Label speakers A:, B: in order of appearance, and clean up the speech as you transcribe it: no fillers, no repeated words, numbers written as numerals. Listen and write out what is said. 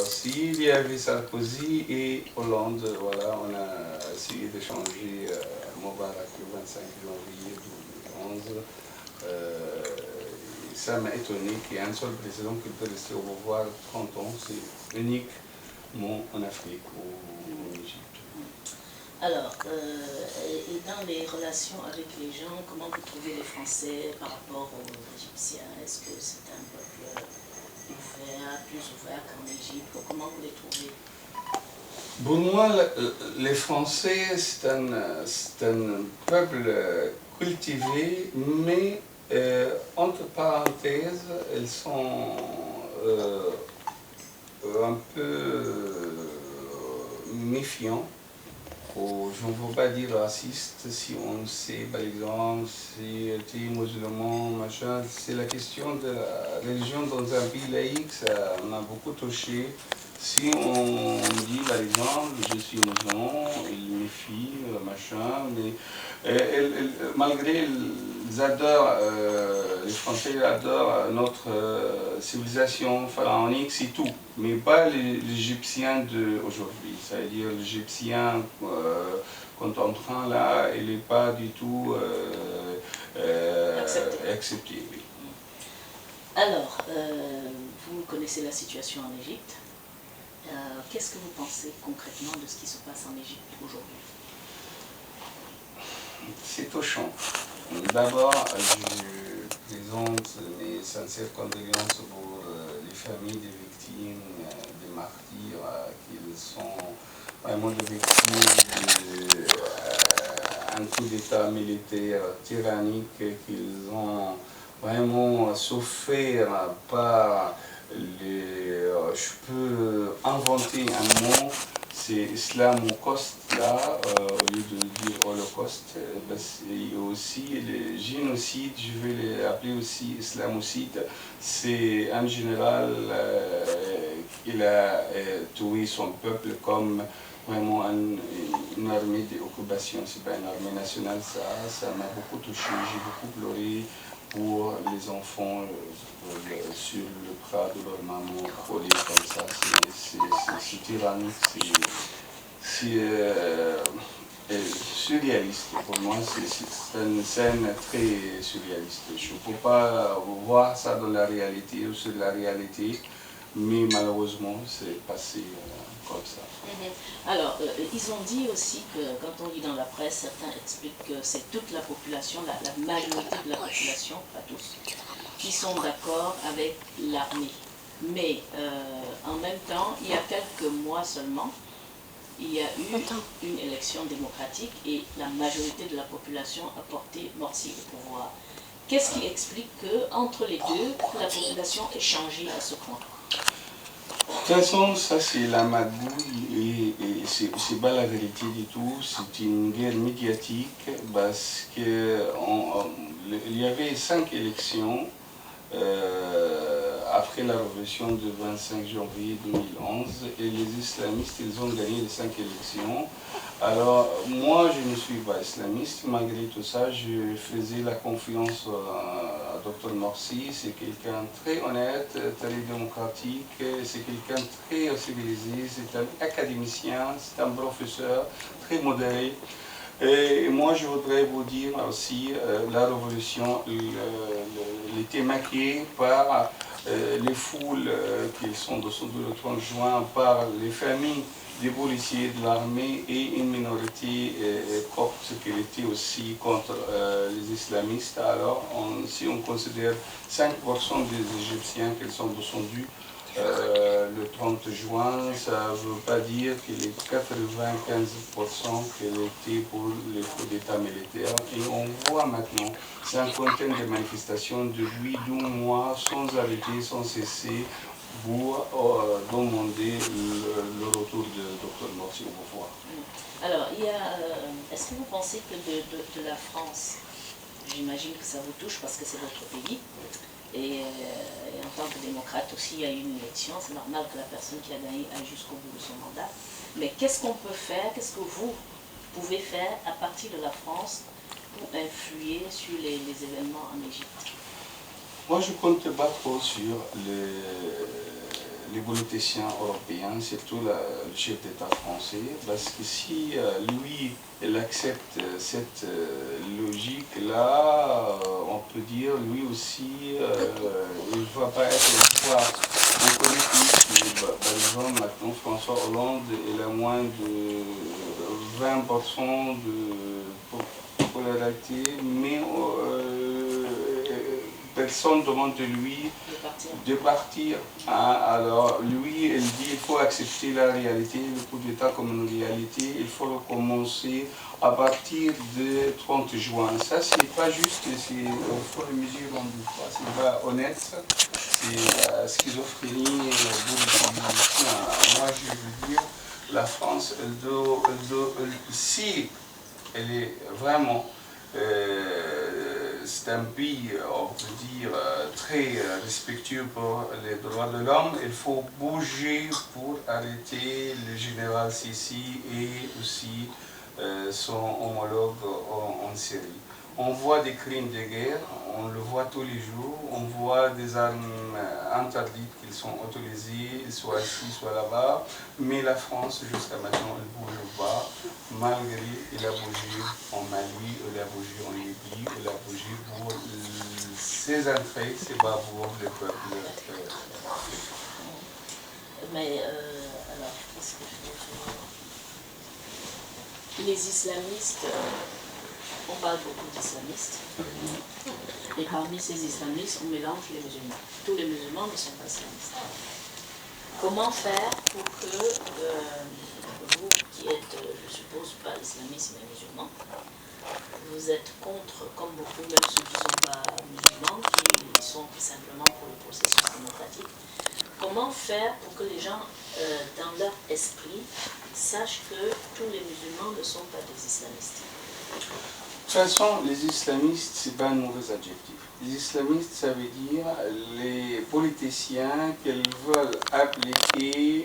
A: S'il y avait Sarkozy et Hollande, voilà, on a essayé de changer Moubarak le 25 janvier 2011. Ça m'a étonné qu'il y ait un seul président qui peut rester au pouvoir 30 ans. C'est uniquement en Afrique ou en Égypte.
B: Alors, et dans les relations avec les gens, comment vous trouvez les Français par rapport aux Égyptiens? Est-ce que c'est un peuple ouvert, plus ouvert qu'en Égypte? Comment vous les trouvez?
A: Pour moi, les Français, c'est un peuple cultivé, mais entre parenthèses, ils sont un peu méfiants. Je ne veux pas dire raciste, si on sait par exemple si tu es musulman, machin, c'est la question de la religion dans un pays laïque, ça m'a beaucoup touché. Si on dit par exemple je suis musulman, il méfie, machin, mais malgré ils adorent, les Français adorent notre civilisation pharaonique, c'est tout, mais pas l'Égyptien d'aujourd'hui. C'est-à-dire l'Égyptien contemporain là, il n'est pas du tout accepté. Oui.
B: Alors, vous connaissez la situation en Égypte. Qu'est-ce que vous pensez concrètement de ce qui se passe en Égypte aujourd'hui?
A: C'est touchant. D'abord, je présente mes sincères condoléances pour les familles des victimes, des martyrs, qui sont vraiment des victimes d'un coup d'État militaire tyrannique, qu'ils ont vraiment souffert par les... je peux inventer un mot, c'est islamocauste là, au lieu de dire holocauste, et aussi le génocide, je vais l'appeler aussi islamocide. C'est un général qui a tué son peuple comme vraiment une armée d'occupation. C'est pas une armée nationale, ça m'a beaucoup touché, j'ai beaucoup pleuré pour les enfants sur le bras de leur maman collés comme ça. C'est tyrannique, c'est surréaliste. Pour moi, c'est une scène très surréaliste. Je ne peux pas voir ça dans la réalité ou sur la réalité, mais malheureusement, c'est passé comme ça.
B: Alors, ils ont dit aussi que, quand on lit dans la presse, certains expliquent que c'est toute la population, la majorité de la population, pas tous, qui sont d'accord avec l'armée. Mais en même temps, il y a quelques mois seulement, il y a eu une élection démocratique et la majorité de la population a porté Morsi au pouvoir. Qu'est-ce qui explique qu'entre les deux, la population ait changé à ce point?
A: De toute façon, ça c'est la magouille et c'est pas la vérité du tout. C'est une guerre médiatique parce que il y avait 5 élections après la révolution du 25 janvier 2011 et les islamistes ils ont gagné les 5 élections. Alors moi je ne suis pas islamiste, malgré tout ça je faisais la confiance à Dr Morsi. C'est quelqu'un très honnête, très démocratique, c'est quelqu'un très civilisé, c'est un académicien, c'est un professeur très modéré. Et moi, je voudrais vous dire aussi, la révolution, elle était maquillée par les foules qui sont dessous le 30 juin, par les familles des policiers de l'armée et une minorité copte qui était aussi contre les islamistes. Alors, si on considère 5% des Égyptiens qui sont descendus le 30 juin, ça ne veut pas dire qu'il est 95% qu'elle était pour les coups d'État militaires. Et on voit maintenant 50 de manifestations depuis 12 mois sans arrêter, sans cesser, pour demander le retour de Dr Morsi au pouvoir.
B: Alors, est-ce que vous pensez que de la France, j'imagine que ça vous touche parce que c'est votre pays, et en tant que démocrate aussi, il y a eu une élection, c'est normal que la personne qui a gagné aille jusqu'au bout de son mandat. Mais qu'est-ce qu'on peut faire, qu'est-ce que vous pouvez faire à partir de la France pour influer sur les événements en Égypte?
A: Moi, je compte pas trop sur les politiciens européens, surtout le chef d'État français, parce que si lui, il accepte cette logique-là, on peut dire lui aussi, il ne va pas être une fois. On connaît tous, par exemple, maintenant François Hollande, il a moins de 20% de popularité, mais personne ne demande de lui de partir. Hein. Alors lui, il dit qu'il faut accepter la réalité, le coup d'État comme une réalité, il faut recommencer à partir du 30 juin. Ça, c'est pas juste, il faut le mesurer en deux fois, c'est pas honnête, c'est schizophrénie, moi je veux dire, la France, si elle est vraiment c'est un pays, on peut dire, très respectueux pour les droits de l'homme. Il faut bouger pour arrêter le général Sissi et aussi son homologue en Syrie. On voit des crimes de guerre, on le voit tous les jours, on voit des armes interdites qui sont autorisées, soit ici, soit là-bas, mais la France, jusqu'à maintenant, elle ne bouge pas, malgré il a bougé en Mali, il a bougé en Libye, il a bougé pour ses entrées, c'est pas pour le peuple.
B: Mais, alors, qu'est-ce que je veux faire? Les islamistes... On parle beaucoup d'islamistes. Et parmi ces islamistes, on mélange les musulmans. Tous les musulmans ne sont pas islamistes. Comment faire pour que vous, qui êtes, je suppose, pas islamistes mais musulmans, vous êtes contre, comme beaucoup, même ceux qui ne sont pas musulmans, qui sont simplement pour le processus démocratique. Comment faire pour que les gens, dans leur esprit, sachent que tous les musulmans ne sont pas des islamistes?
A: De toute façon, les islamistes, ce n'est pas un mauvais adjectif. Les islamistes, ça veut dire les politiciens qui veulent appliquer